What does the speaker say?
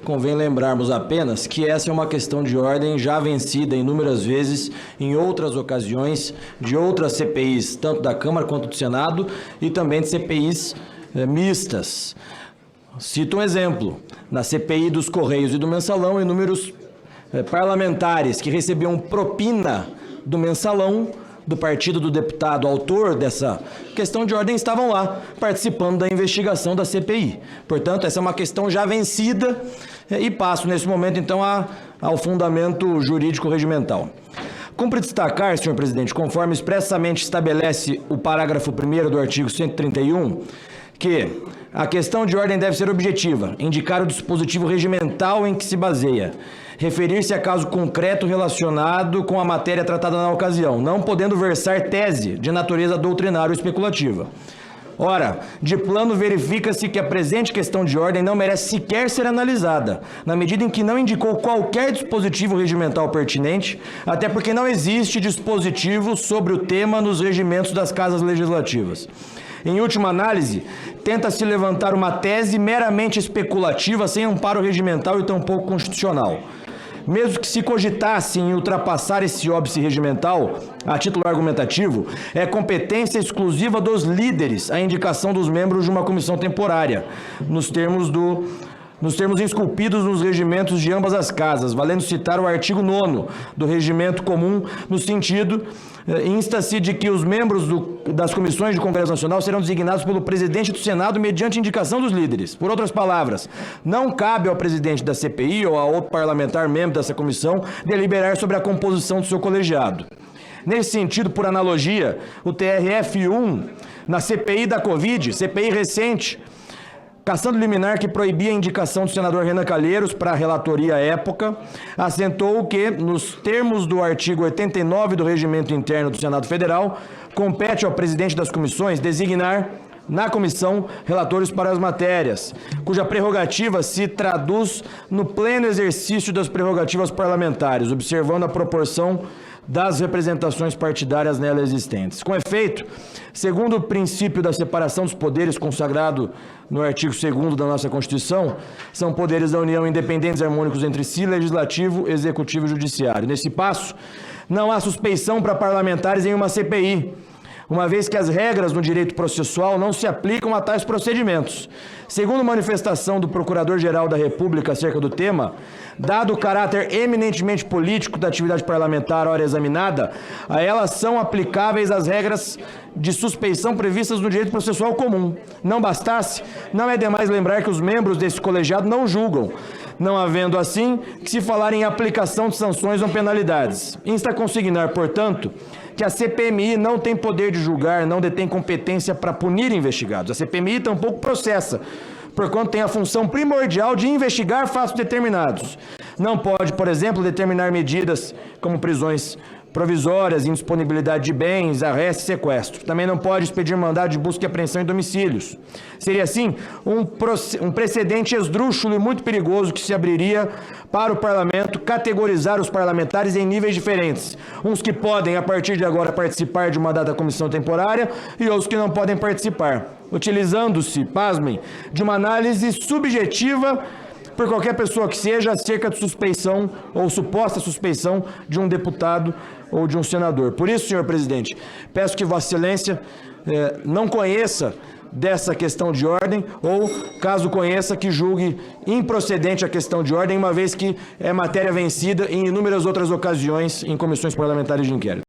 convém lembrarmos apenas que essa é uma questão de ordem já vencida inúmeras vezes em outras ocasiões de outras CPIs, tanto da Câmara quanto do Senado, e também de CPIs mistas. Cito um exemplo: na CPI dos Correios e do Mensalão, inúmeros parlamentares que recebiam propina do Mensalão, do partido do deputado autor dessa questão de ordem, estavam lá participando da investigação da CPI. Portanto, essa é uma questão já vencida e passo nesse momento, então, ao fundamento jurídico regimental. Cumpre destacar, senhor presidente, conforme expressamente estabelece o parágrafo 1º do artigo 131, que a questão de ordem deve ser objetiva, indicar o dispositivo regimental em que se baseia, referir-se a caso concreto relacionado com a matéria tratada na ocasião, não podendo versar tese de natureza doutrinária ou especulativa. Ora, de plano verifica-se que a presente questão de ordem não merece sequer ser analisada, na medida em que não indicou qualquer dispositivo regimental pertinente, até porque não existe dispositivo sobre o tema nos regimentos das casas legislativas. Em última análise, tenta-se levantar uma tese meramente especulativa, sem amparo regimental e tampouco constitucional. Mesmo que se cogitasse em ultrapassar esse óbice regimental, a título argumentativo, é competência exclusiva dos líderes a indicação dos membros de uma comissão temporária, nos termos esculpidos nos regimentos de ambas as casas, valendo citar o artigo 9º do Regimento Comum, no sentido, insta-se de que os membros das comissões de Congresso Nacional serão designados pelo presidente do Senado mediante indicação dos líderes. Por outras palavras, não cabe ao presidente da CPI ou a outro parlamentar membro dessa comissão deliberar sobre a composição do seu colegiado. Nesse sentido, por analogia, o TRF1, na CPI da Covid, CPI recente, cassando liminar que proibia a indicação do senador Renan Calheiros para a relatoria à época, assentou que, nos termos do artigo 89 do Regimento Interno do Senado Federal, compete ao presidente das comissões designar na comissão relatores para as matérias, cuja prerrogativa se traduz no pleno exercício das prerrogativas parlamentares, observando a proporção das representações partidárias nela existentes. Com efeito, segundo o princípio da separação dos poderes consagrado no artigo 2º da nossa Constituição, são poderes da União independentes e harmônicos entre si, legislativo, executivo e judiciário. Nesse passo, não há suspeição para parlamentares em uma CPI, uma vez que as regras no direito processual não se aplicam a tais procedimentos. Segundo manifestação do Procurador-Geral da República acerca do tema, dado o caráter eminentemente político da atividade parlamentar ora examinada, a elas são aplicáveis as regras de suspeição previstas no direito processual comum. Não bastasse, não é demais lembrar que os membros desse colegiado não julgam, não havendo assim que se falar em aplicação de sanções ou penalidades. Insta a consignar, portanto, que a CPMI não tem poder de julgar, não detém competência para punir investigados. A CPMI tampouco processa, porquanto tem a função primordial de investigar fatos determinados. Não pode, por exemplo, determinar medidas como prisões provisórias, indisponibilidade de bens, arresto e sequestro. Também não pode expedir mandado de busca e apreensão em domicílios. Seria, assim, um precedente esdrúxulo e muito perigoso que se abriria para o parlamento categorizar os parlamentares em níveis diferentes. Uns que podem, a partir de agora, participar de uma dada comissão temporária e outros que não podem participar, utilizando-se, pasmem, de uma análise subjetiva por qualquer pessoa que seja acerca de suspeição ou suposta suspeição de um deputado ou de um senador. Por isso, senhor presidente, peço que Vossa Excelência não conheça dessa questão de ordem ou, caso conheça, que julgue improcedente a questão de ordem, uma vez que é matéria vencida em inúmeras outras ocasiões em comissões parlamentares de inquérito.